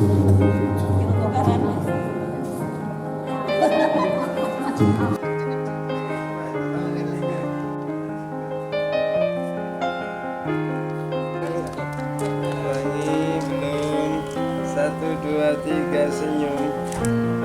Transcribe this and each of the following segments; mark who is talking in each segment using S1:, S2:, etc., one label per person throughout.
S1: belum. 1, 2, 3 senyum.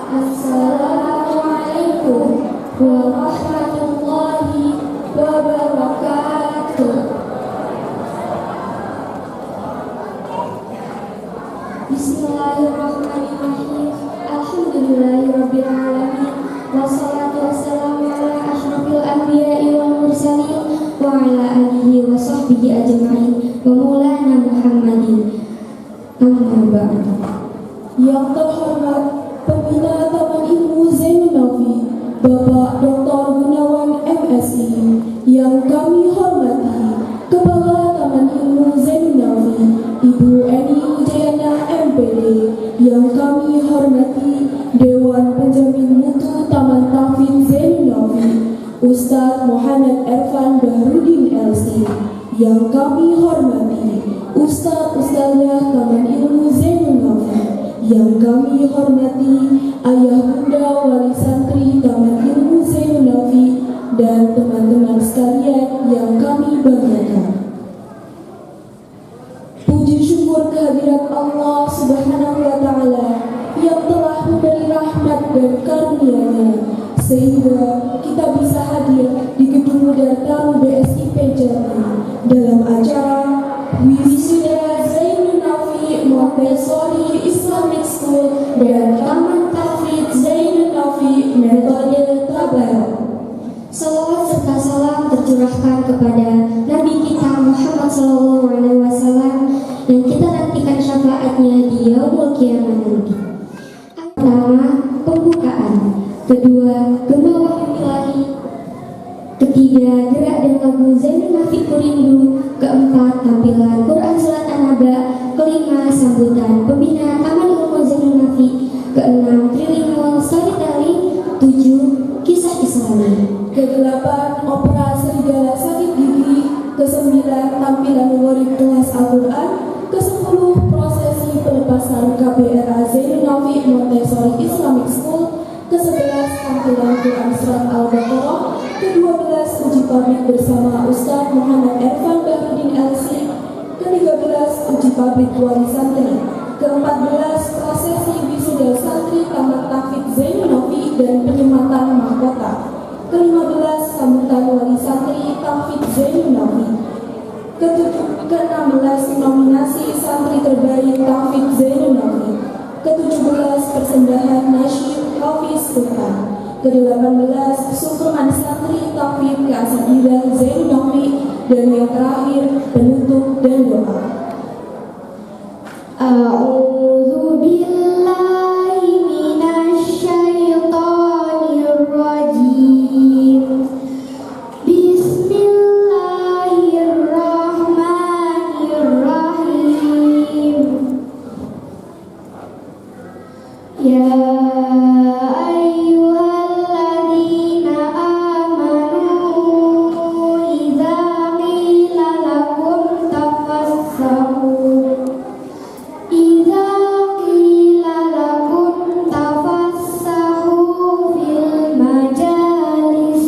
S2: Assalamualaikum warahmatullahi wabarakatuh. Bismillahirrahmanirrahim. Alhamdulillahirabbil alamin. Wassalatu wassalamu ala asyrofil anbiya'i wal mursalin wa ala alihi wa sahbihi ajma'in wa maulana Muhammadin. Amma ba'du.
S3: Yang terhormat Pembina Taman Ilmu Zainul Nafi, Bapak Dr. Gunawan MSI. Yang kami hormati Kepala Taman Ilmu Zainul Nafi, Ibu Eni Wijayana MPD. Yang kami hormati Dewan Penjamin Mutu Taman Tahfidz Zainul Nafi, Ustadz Muhammad Erfan Bahrudin LC. Yang kami hormati Ustadz-Ustadzah Taman Ilmu Zainul Nafi. Yang kami hormati Ayah Bunda Wali Santri Taman Ilmu Zainul Nafi dan teman-teman sekalian yang kami banggakan. Puji syukur kehadirat Allah Subhanahu wa Ta'ala yang telah memberi rahmat dan karunia-Nya sehingga kita bisa hadir di Gedung Dartaru BSIP Jambi dalam acara Wisuda Zainul Nafi Montessori Islamic School dan Taman Tahfidz Zainul Nafi Metode Tabarok.
S2: Salawat serta salam tercurahkan kepada Nabi kita Muhammad SAW yang kita nantikan syafaatnya di yaumul qiyamah nanti. Pertama, pembukaan. Kedua, gema wahyu ilahi. Ketiga, gerak dan lagu Zainul Nafi Kurindu. Keempat, tampilan Quran Surat An-Naba. Kelima, sambutan pembina Taman Ilmu Zainul Nafi. Keenam, trilingual storytelling. Tujuh, kisah Islami.
S3: Kedelapan, opera Serigala Sakit Gigi. Kesembilan, tampilan murid kelas Al-Quran. Kesepuluh, prosesi pelepasan KBRA Zainul Nafi Montessori Islamic School. Ke-11, tampilan Quran Surat Al-Baqarah. Ke-12, uji pabrik bersama Ustadz Muhammad Erfan Bahrudin LC. Ke-13, uji pabrik wali santri. Ke-14, prosesi wisuda santri Taman Tahfidz Zainul Nafi dan penyematan mahkota. Ke-15, sambutan wali santri Tahfidz Zainul Nafi. Ke-16, nominasi santri terbaik Tahfidz Zainul Nafi. Ke-17, persembahan nasyid Hafiz Quran. Ke-18, sungkeman santri Tahfidz Keasadidah Zainul Nafi. Dan yang terakhir, penutup dan doa.
S2: A'udzu billahi minasy syaithanir rajim. Bismillahirrahmanirrahim. Ya ayyuhalladzina amanu idza qila lakum tafassahu fil majalis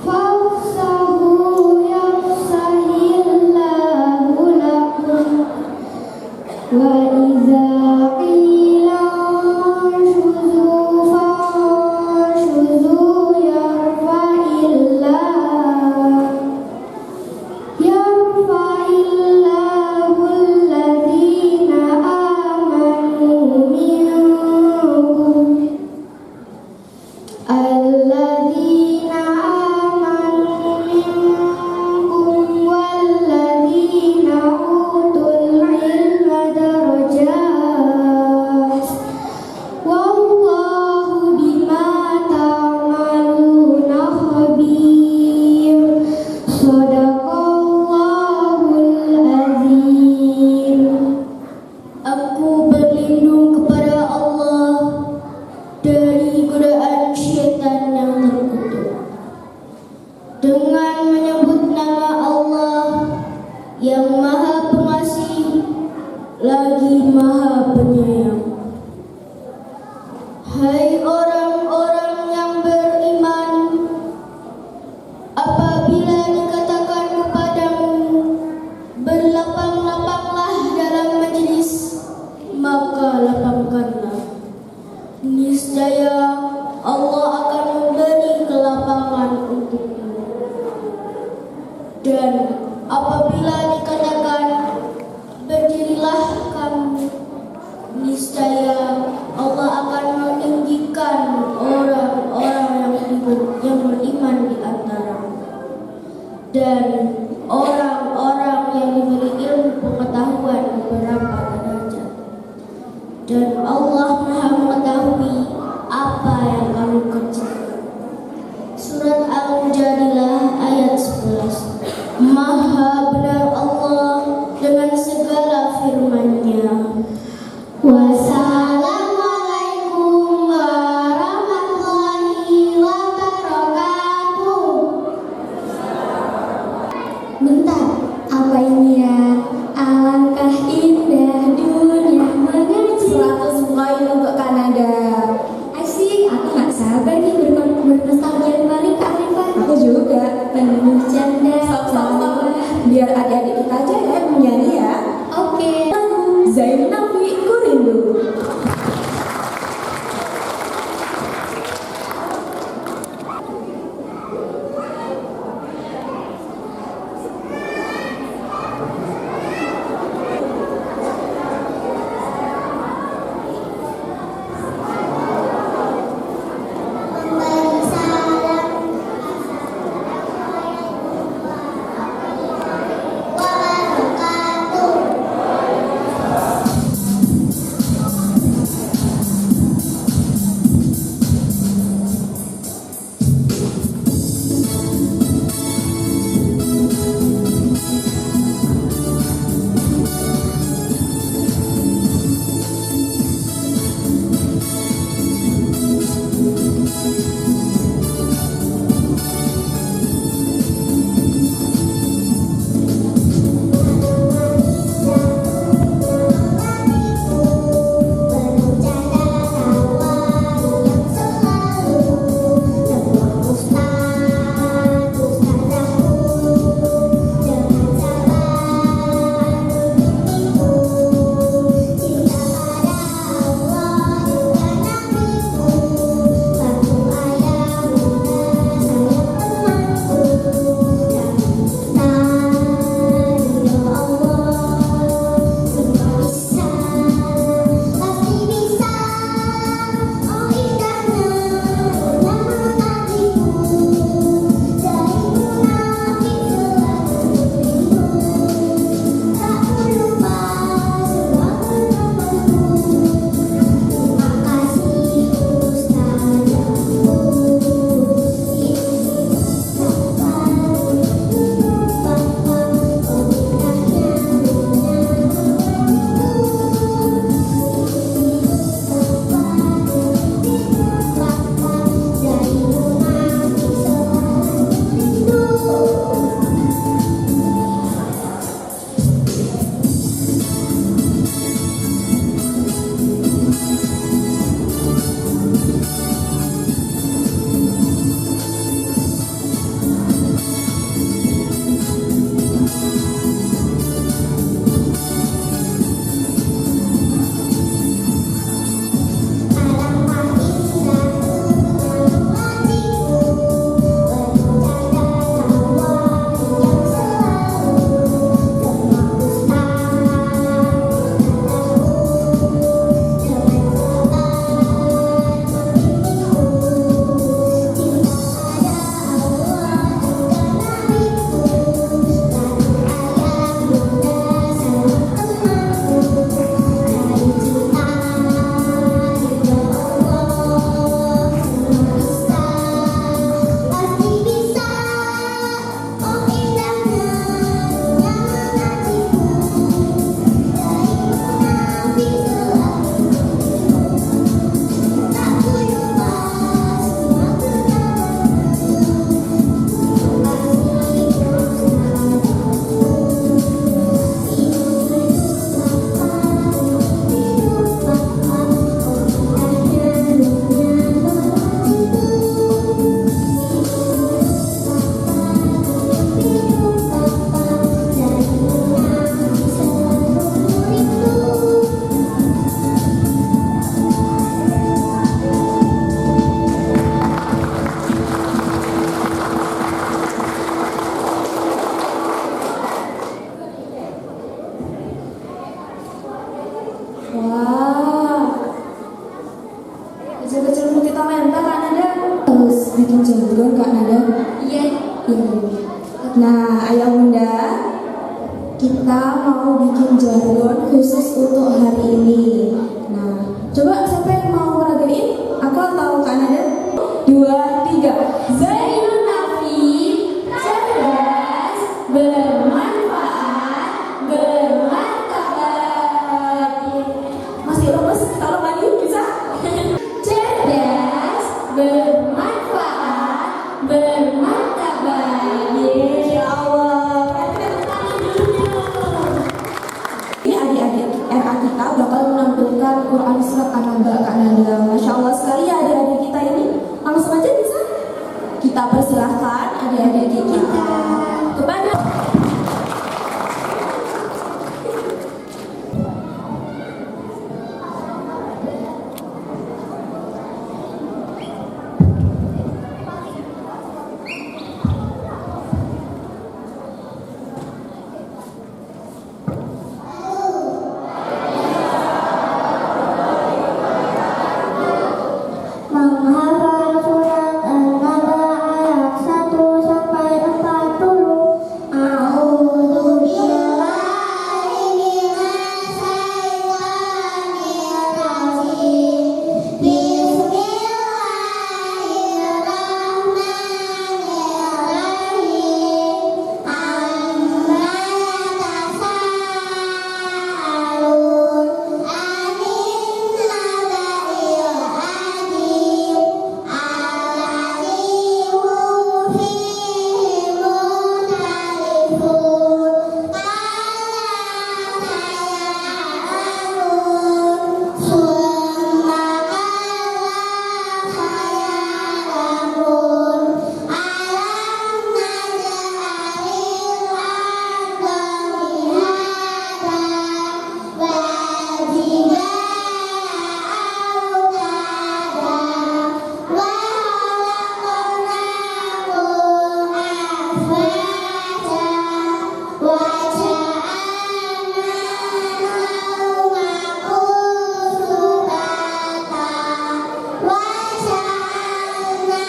S2: fafsahu yafsahillahu lakum wa idza qila anshuzu fanshuzu yarfa'illahu alladhina amanu minkum walladhina utul ilma darajat wallahu bima ta'maluna khabir. Shadaqallahul azim. Aku berlindung kepada Allah dari godaan syaitan yang terkutuk dengan menyebut nama Allah yang Maha Pengasih lagi Maha Penyayang. Hai orang-orang yang beriman, apabila dikatakan
S4: Dan apabila dikatakan berdirilah kamu, niscaya Allah akan meninggikan orang-orang yang beriman di antaramu dan orang-orang yang diberi ilmu pengetahuan beberapa derajat. Dan Allah Maha mengetahui apa yang kamu kerjakan. Surat Al-Mujadilah ayat 11. Maha benar Allah dengan segala firman-Nya. Wassalamualaikum warahmatullahi wabarakatuh.
S2: Bentar, apa ini ya? Alangkah indah dunia mengaji.
S3: 100 poin untuk Kanada.
S2: Asik, aku gak sabar nih bernostalgia kembali Kak Arifan.
S3: Aku juga.
S2: Penuh canda.
S3: Stop. Biar adik-adik kita aja yang menyanyi ya.
S2: Oke.
S3: Zain Nafi, Ku Rindu.
S4: Memberi salam
S3: Bunda, kita mau bikin jargon khusus untuk hari ini. Nah, coba siapa yang mau ngeragain? Aku atau Kak Nada? 2, 3. Zainun Nafi, cerdas, bermanfaat, bermartabat. Masih lemes? Kalau mandi bisa? Cerdas, bermanfaat, bermartabat. Ya Allah. Ini adik-adik RA kita bakal menampilkan Quran surat An-Naba Kak Nada. Masya Allah sekali ya adik-adik kita ini. Langsung aja bisa. Kita persilahkan adik-adik kita kepada
S4: menghafal surat An-Naba ayat 1 sampai 40. A'udzu billahi minasy syaithanir rajim. Bismillahirrahmanirrahim. Amma yatasaalun 'anil naba'il 'adzim. Alladzi hum fihi mukhtalifun. Kalla saya'lamun. Summa kalla saya'lamun. Alam naj'alil arda mihada wal jibala autada wa khalaqnakum azwaja wa ja'alna nawmakum subata wa ja'alna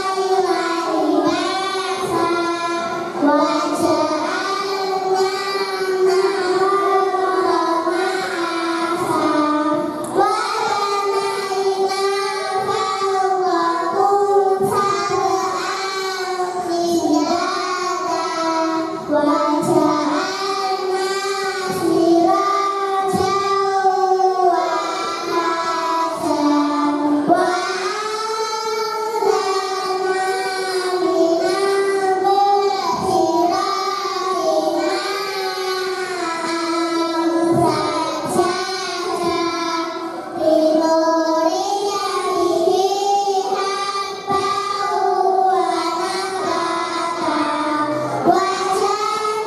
S4: laila libasa wa ja'alna nahara ma'asa wa banayna fawqakum sab'an qiyada wa ja'alna sirajan wahaja wa anzalna minal mu'sirati ma'an linuriya bihi habban wa nabata wa ja'alna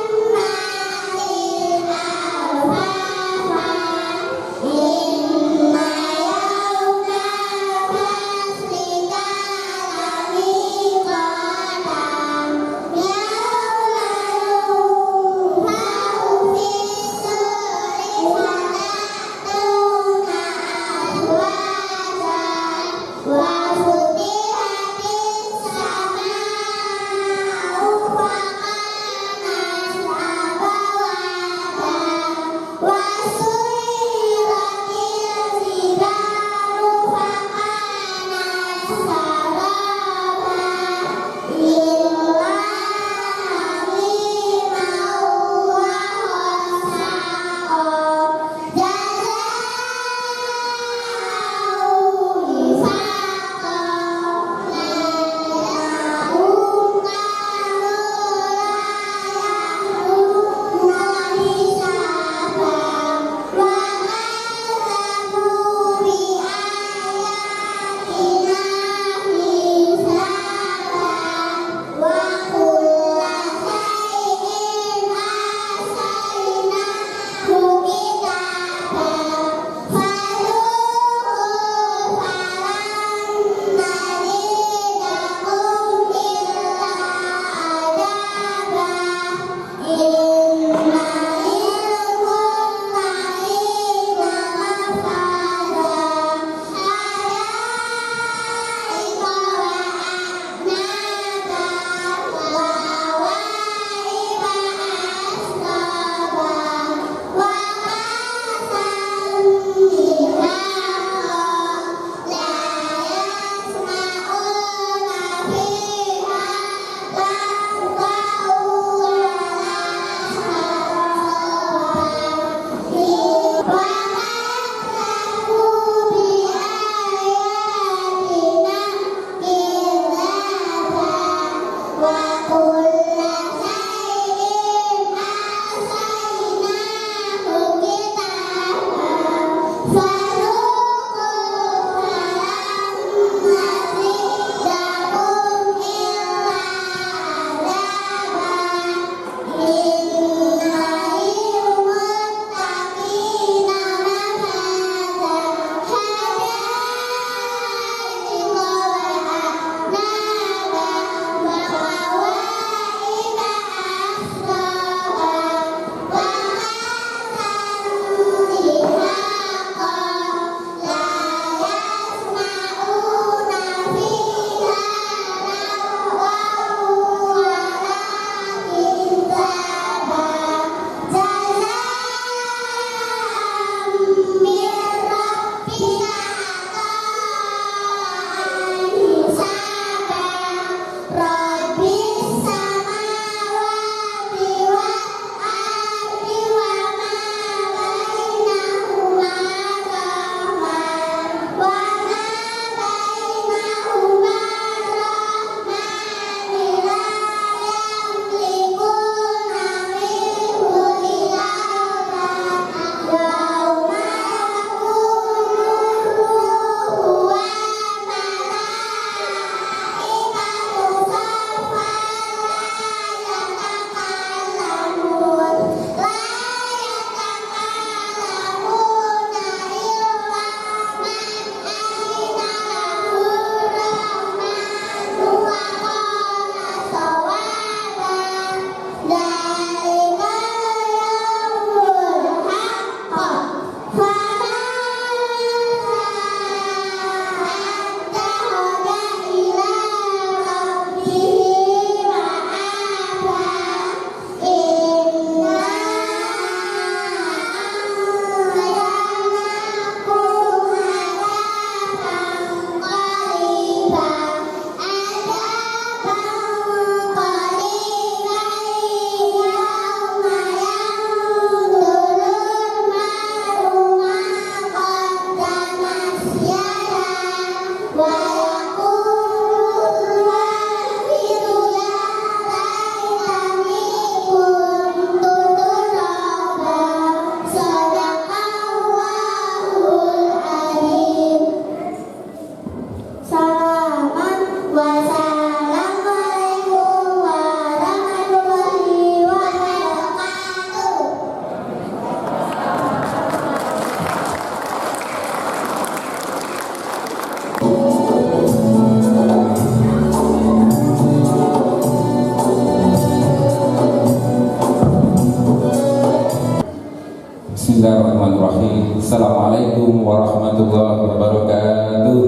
S5: Bismillahirrahmanirrahim. Assalamualaikum warahmatullahi wabarakatuh.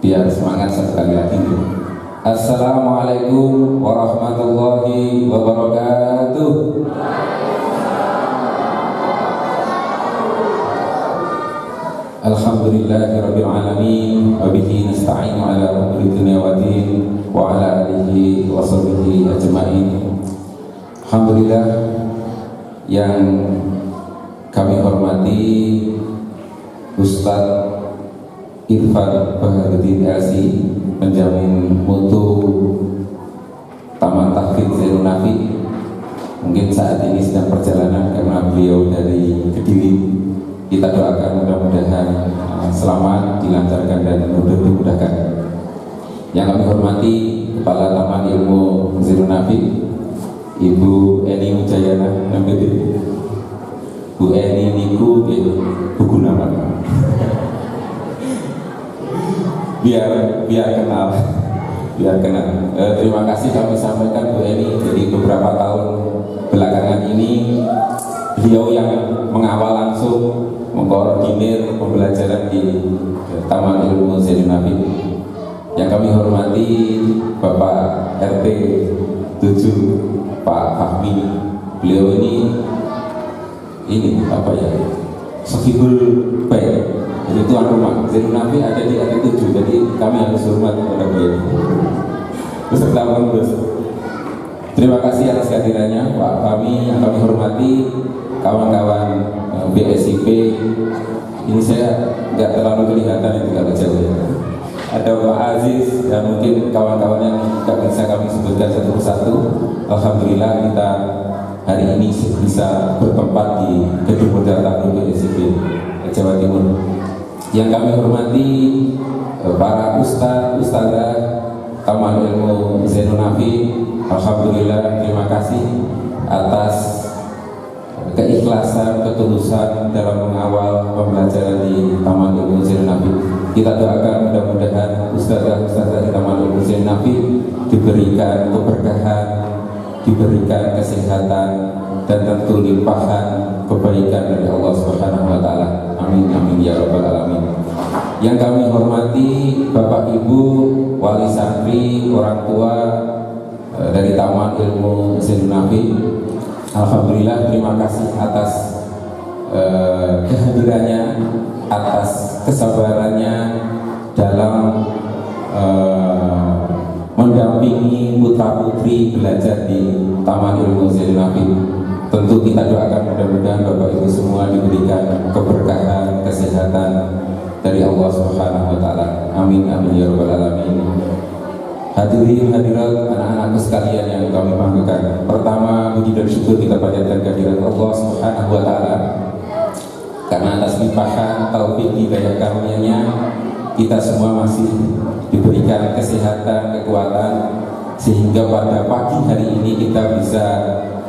S5: Biar semangat sekali lagi. Assalamualaikum warahmatullahi wabarakatuh. Alhamdulillahirabbil alamin wa bihi nasta'inu ala umuri dunya waddin wa ala alihi wa sahbihi ajmain. Alhamdulillah yang kami hormati Ustadz Irfan Baharuddin LC, penjamin mutu Taman Tahfidz Zainun Nafi. Mungkin saat ini sedang perjalanan karena beliau dari Kediri. Kita doakan mudah-mudahan selamat, dilancarkan dan dimudahkan. Yang kami hormati Kepala Taman Ilmu Zainun Nafi, Ibu Eni Wijayana MPD. Bu Eni niku buku nama. biar kenal. Terima kasih kami sampaikan Bu Eni. Jadi beberapa tahun belakangan ini beliau yang mengawal langsung mengkoordinir pembelajaran di Taman Ilmu Zainun Nafi. Yang kami hormati Bapak RT 7 Pak Fahmi. Beliau ini apa ya? Sofibul baik. Jadi tuan rumah Zainun Nafi ada di RT 7. Jadi kami harus hormat kepada beliau. Beserta pengurus. Terima kasih atas kehadirannya Pak Fahmi. Yang kami hormati kawan-kawan BSIP. Ini saya nggak terlalu kelihatan, itu nggak jauh ya. Ada Pak Aziz dan mungkin kawan-kawan yang nggak bisa kami sebutkan satu persatu. Alhamdulillah kita hari ini bisa bertempat di Gedung Modal Tangguh BSIP Jawa Timur. Yang kami hormati para ustadzah Taman Ilmu Zainun Nafi. Alhamdulillah, terima kasih atas keikhlasan, ketulusan dalam mengawal pembelajaran di Taman Ilmu Zainun Nafi. Kita doakan mudah-mudahan ustazah di Taman Ilmu Zainun Nafi diberikan keberkahan, diberikan kesehatan, dan tentu limpahan kebaikan dari Allah Subhanahu wa taala. Amin amin ya rabbal alamin. Yang kami hormati Bapak Ibu, wali santri, orang tua dari Taman Ilmu Zainun Nafi. Alhamdulillah, terima kasih atas kehadirannya, atas kesabarannya dalam mendampingi putra-putri belajar di Taman Ilmu Zainun Nafi. Tentu kita doakan mudah-mudahan Bapak Ibu semua diberikan keberkahan, kesehatan dari Allah Subhanahu wa taala. Amin amin ya rabbal alamin. Hadirin hadirat anak-anakku sekalian yang kami banggakan. Pertama, puji dan syukur kita panjatkan kehadirat Allah Subhanahu wa taala. Karena atas limpahan taufik hidayah karunia-Nya kita semua masih diberikan kesehatan, kekuatan sehingga pada pagi hari ini kita bisa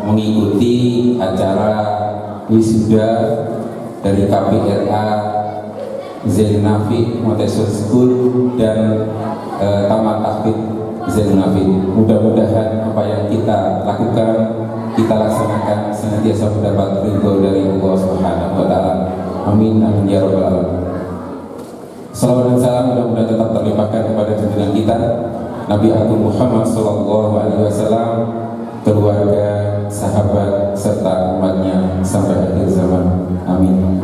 S5: mengikuti acara wisuda dari KPRA Zainun Nafi Montessori School dan Taman Tahfidz Zainun Nafi. Mudah-mudahan apa yang kita lakukan, kita laksanakan senantiasa mendapat ridho dari Allah Subhanahu wa taala. Amin amin ya rabbal alamin. Salawat dan salam mudah-mudahan tetap terlimpahkan kepada junjungan kita Nabi Agung Muhammad sallallahu alaihi wasallam, keluarga, sahabat serta umatnya sampai akhir zaman. Amin.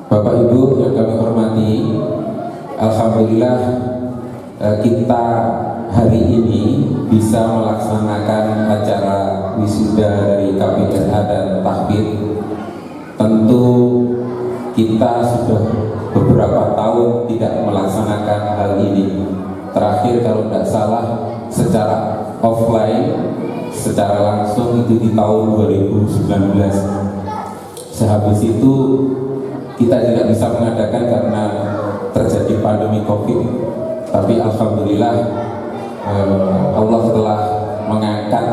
S5: Bapak Ibu yang kami hormati, alhamdulillah kita hari ini bisa melaksanakan acara wisuda dari KPRA dan Tahfidz. Tentu kita sudah beberapa tahun tidak melaksanakan hal ini. Terakhir kalau tidak salah secara offline, secara langsung itu di tahun 2019. Sehabis itu kita tidak bisa mengadakan karena terjadi pandemi COVID. Tapi alhamdulillah Allah telah mengangkat,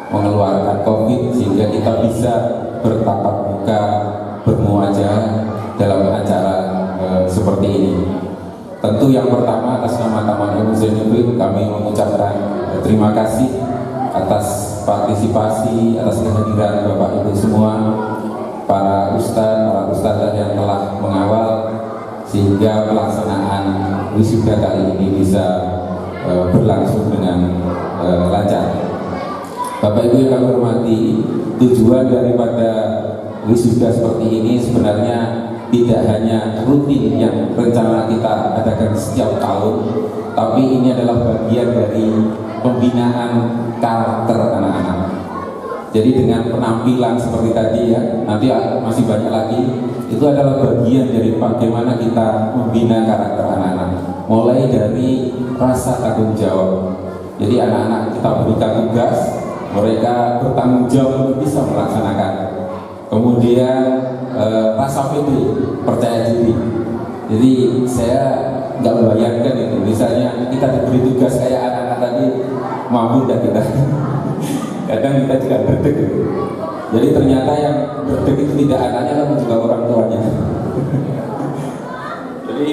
S5: mengeluarkan COVID sehingga kita bisa bertatap muka, bermuajah dalam acara seperti ini. Tentu yang pertama atas nama Taman Ilmu Zainun Nafi kami mengucapkan terima kasih atas partisipasi, atas kehadiran Bapak Ibu semua, para ustadz yang telah mengawal sehingga pelaksanaan wisuda kali ini bisa berlangsung dengan lancar. Bapak Ibu yang kami hormati, tujuan daripada wisuda seperti ini sebenarnya tidak hanya rutin yang rencana kita adakan setiap tahun, tapi ini adalah bagian dari pembinaan karakter anak-anak. Jadi dengan penampilan seperti tadi ya, nanti masih banyak lagi, itu adalah bagian dari bagaimana kita membina karakter anak-anak. Mulai dari rasa tanggung jawab. Jadi anak-anak kita berikan tugas, mereka bertanggung jawab untuk bisa melaksanakan. Kemudian rasa pede, percaya diri. Jadi saya nggak membayangkan itu, misalnya kita diberi tugas kayak anak-anak tadi, mampu dan kita kadang kita juga berdek. Jadi ternyata yang berdek itu tidak anaknya, tapi juga orang tuanya. Jadi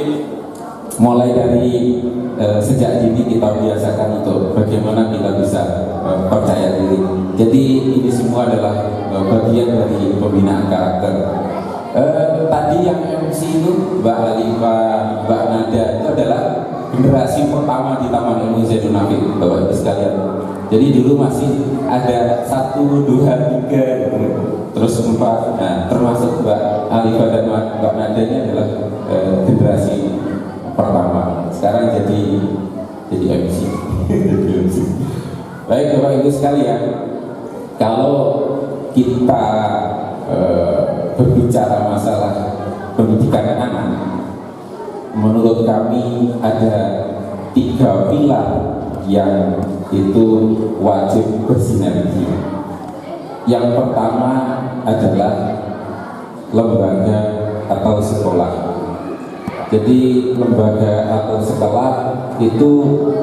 S5: mulai dari sejak dini kita biasakan itu bagaimana kita bisa percaya diri. Jadi ini semua adalah bagian dari pembinaan karakter. Tadi yang MC itu Mbak Alifah, Mbak Nada itu adalah generasi pertama di Taman Ilmu Zainul Nafis, Bapak Ibu sekalian. Jadi dulu masih ada 1, 2, 3, terus 4. Nah, termasuk Mbak Alifah dan Mbak Nada ini adalah generasi pertama. Sekarang jadi MC. Baik Bapak Ibu sekalian, kalau kita berbicara masalah pendidikan anak, menurut kami ada 3 pilar yang itu wajib bersinergi. Yang pertama adalah lembaga atau sekolah. Jadi lembaga atau sekolah itu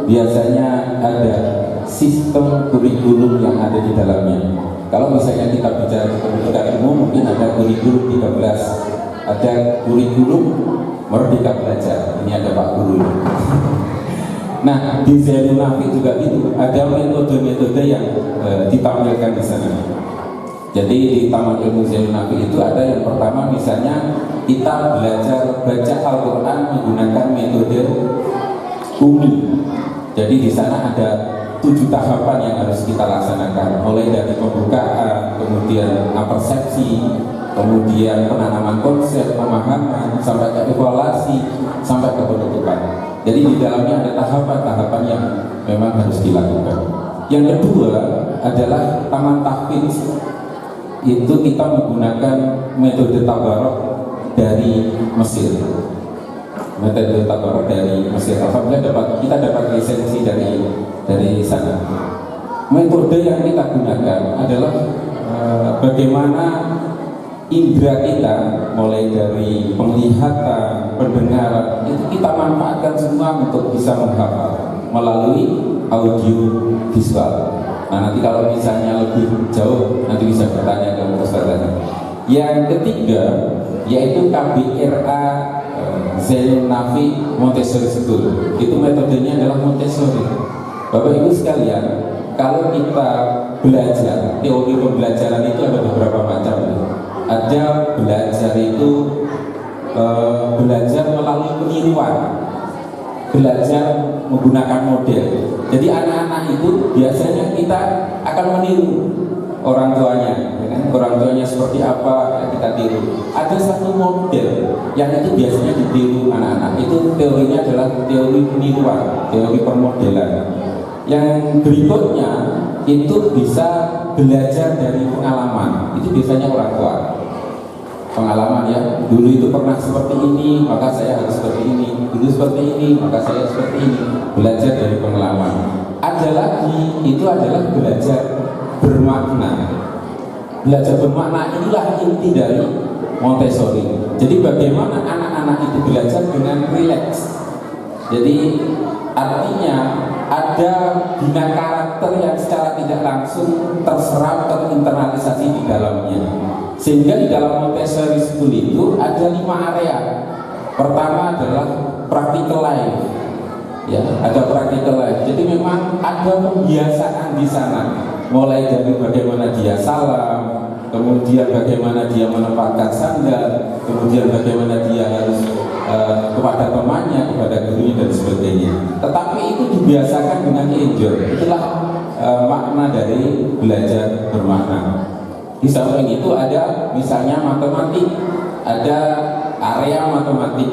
S5: biasanya ada sistem kurikulum yang ada di dalamnya. Kalau misalnya kita bicara di pendidikan umum, mungkin ada kurikulum 13, ada kurikulum Merdeka Belajar. Ini ada Pak Guru. Nah, di Zainul Nafis juga gitu, ada metode-metode yang ditampilkan di sana. Jadi di Taman Ilmu Zainul Nafis itu ada yang pertama, misalnya kita belajar baca Al-Quran menggunakan metode UMI. Jadi di sana ada 7 tahapan yang harus kita laksanakan, mulai dari pembukaan, kemudian persepsi, kemudian penanaman konsep, pemahaman, sampai ke evaluasi, sampai ke penutupan. Jadi di dalamnya ada tahapan-tahapan yang memang harus dilakukan. Yang kedua adalah taman tahfidz. Itu kita menggunakan metode tabarok dari Mesir. Metode tabarok dari Mesir. Alhamdulillah kita dapat lisensi dari sana. Metode yang kita gunakan adalah bagaimana indera kita, mulai dari penglihatan, pendengaran, itu kita manfaatkan semua untuk bisa menghafal melalui audio visual. Nah, nanti kalau misalnya lebih jauh, nanti bisa bertanya ke Ustazah. Yang ketiga yaitu KBRA Zainul Nafis Montessori School. Itu metodenya adalah Montessori. Bapak Ibu sekalian, kalau kita belajar, teori pembelajaran itu ada beberapa macam. Ada belajar itu belajar melalui peniruan, belajar menggunakan model. Jadi anak-anak itu biasanya kita akan meniru orang tuanya, ya kan? Orang tuanya seperti apa ya kita tiru. Ada satu model yang itu biasanya ditiru anak-anak. Itu teorinya adalah teori peniruan, teori permodelan. Yang berikutnya itu bisa belajar dari pengalaman. Itu biasanya orang tua. Pengalaman ya, dulu itu pernah seperti ini, maka saya harus seperti ini. Dulu seperti ini, maka saya seperti ini. Belajar dari pengalaman. Ada lagi, itu adalah belajar bermakna. Belajar bermakna inilah inti dari Montessori. Jadi bagaimana anak-anak itu belajar dengan rileks. Jadi artinya ada bina karakter yang secara tidak langsung terserap, terinternalisasi di dalamnya. Sehingga di dalam Montessori School itu ada 5 area. Pertama adalah practical life. ya ada praktikal life. Jadi memang ada pembiasaan di sana, mulai dari bagaimana dia salam, kemudian bagaimana dia menempatkan sandal, kemudian bagaimana dia harus kepada temannya, kepada gurunya dan sebagainya. Tetapi itu dibiasakan dengan enjoy. Itulah makna dari belajar bermakna. Di samping itu ada misalnya matematik, ada area matematik.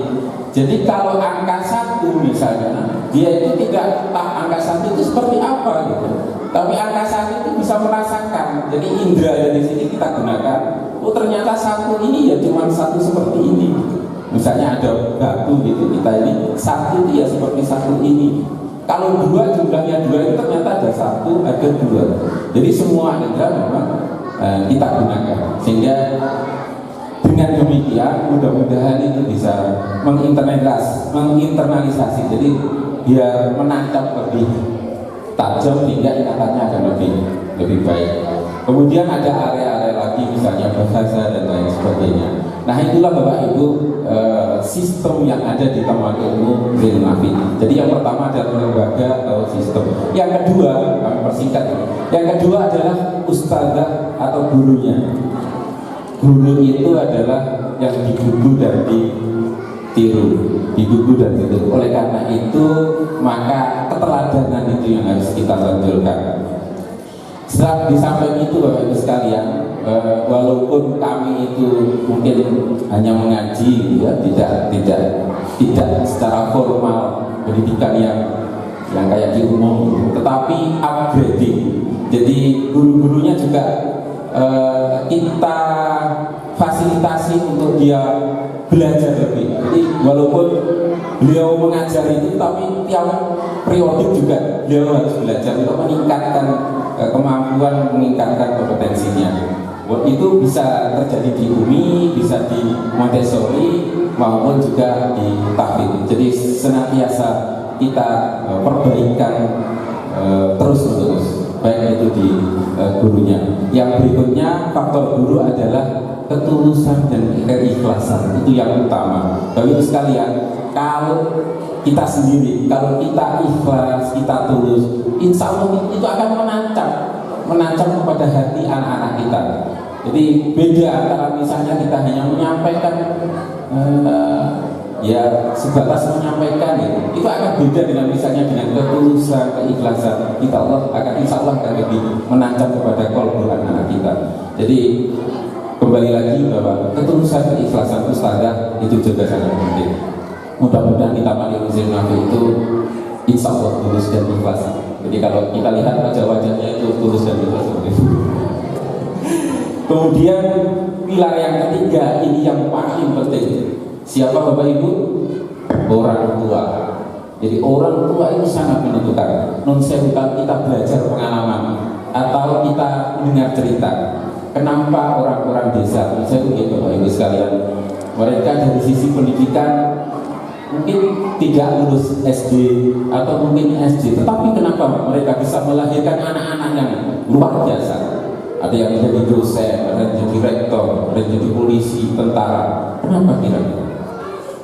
S5: Jadi kalau angka 1 misalnya, dia itu tidak tahu angka 1 itu seperti apa gitu. Tapi angka 1 itu bisa merasakan. Jadi indera dari sini kita gunakan. Oh ternyata 1 ini ya cuma 1 seperti ini. Misalnya ada batu gitu, kita ini 1 itu ya seperti 1 ini. Kalau 2 jumlahnya 2 itu ternyata ada 1, ada 2. Jadi semua indera memang kita gunakan. Sehingga dengan demikian mudah-mudahan itu bisa menginternalisasi. Jadi biar menancap lebih tajam hingga ingatannya akan lebih baik. Kemudian ada area-area lagi misalnya bahasa dan lain sebagainya. Nah itulah Bapak Ibu sistem yang ada di Taman Ilmu Zainul Abidin. Jadi yang pertama adalah lembaga atau sistem. Yang kedua, kami persingkat ini. Yang kedua adalah ustadzah atau gurunya. Guru itu adalah yang digugu dan digugu dan ditiru. Oleh karena itu maka keteladanan itu yang harus kita tonjolkan. Setelah di samping itu Bapak Ibu sekalian, walaupun kami itu mungkin hanya mengaji, ya, tidak secara formal pendidikan yang kayak di umum, tetapi upgrading. Jadi guru-gurunya juga kita fasilitasi untuk dia belajar lebih. Jadi walaupun beliau mengajar itu, tapi tiap periode juga beliau harus belajar untuk meningkatkan kemampuan, meningkatkan kompetensinya. Itu bisa terjadi di UMI, bisa di Montessori maupun juga di Tahfidz. Jadi senantiasa kita perbaikan terus-menerus, baik itu di gurunya. Yang berikutnya faktor guru adalah ketulusan dan keikhlasan. Itu yang utama. Bapak Ibu sekalian, kalau kita sendiri, kalau kita ikhlas, kita tulus, insya Allah itu akan menancap kepada hati anak-anak kita. Jadi beda antara misalnya kita hanya menyampaikan ya sebatas menyampaikan itu akan beda dengan misalnya dengan ketulusan, keikhlasan. Kita Allah akan insya Allah akan lebih menancap kepada kolbu anak-anak kita. Jadi kembali lagi bahwa ketulusan, keikhlasan ustadzah itu juga sangat penting. Mudah-mudahan di Taman Ilmu Zainul Abidin itu insya Allah tulus dan ikhlas. Jadi kalau kita lihat wajah-wajahnya itu tulus dan ikhlas. Kemudian pilar yang ketiga ini yang paling penting. Siapa Bapak Ibu? Orang tua. Jadi orang tua itu sangat menentukan. Non-sebutan kita belajar pengalaman atau kita mendengar cerita. Kenapa orang-orang desa, saya begitu Bapak Ibu sekalian, mereka dari sisi pendidikan mungkin tidak lulus SD atau mungkin SD, tetapi kenapa mereka bisa melahirkan anak-anak yang luar biasa? Ada yang menjadi dosen, ada yang jadi rektor, ada yang jadi polisi, tentara. Kenapa kira-kira?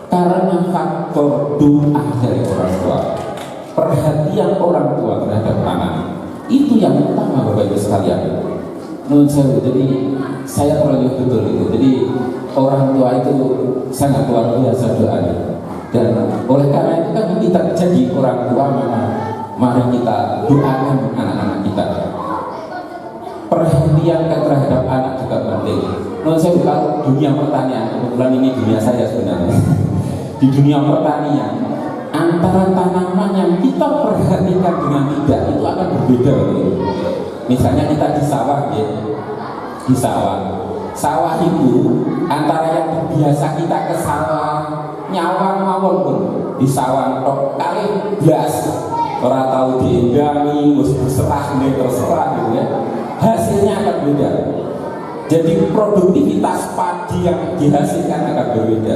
S5: Karena faktor doa dari orang tua, perhatian orang tua terhadap anak, itu yang utama Bapak Ibu sekalian. Menurut saya, jadi saya terlalu betul itu. Jadi orang tua itu sangat luar biasa doanya. Dan oleh karena itu kan kita jadi orang tua, mari kita doakan anak-anak kita. Perhatian terhadap anak juga penting. Menurut saya kalau dunia pertanian, kebetulan ini dunia saya sebenarnya. Di dunia pertanian, antara tanaman yang kita perhatikan dengan tidak itu akan berbeda. Misalnya kita di sawah, ya, di sawah itu antara yang biasa kita ke sawah nyawang mawon pun di sawah tok kali belas orang tahu diendangi, terserah gitu ya, hasilnya akan beda. Jadi produktivitas padi yang dihasilkan akan berbeda.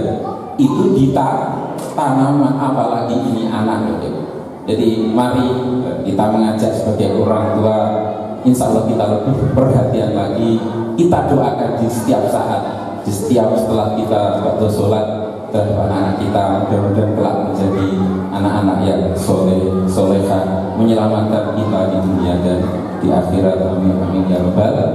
S5: Itu di tanaman, apalagi ini anak gitu. Jadi mari kita mengajak sebagai orang tua, insya Allah kita lebih perhatian lagi. Kita doakan di setiap saat, di setiap setelah kita waktu sholat, terhadap anak kita, mudah-mudahan kelak menjadi anak-anak yang soleh, soleha, menyelamatkan kita di dunia dan di akhirat. Amin amin ya rabbal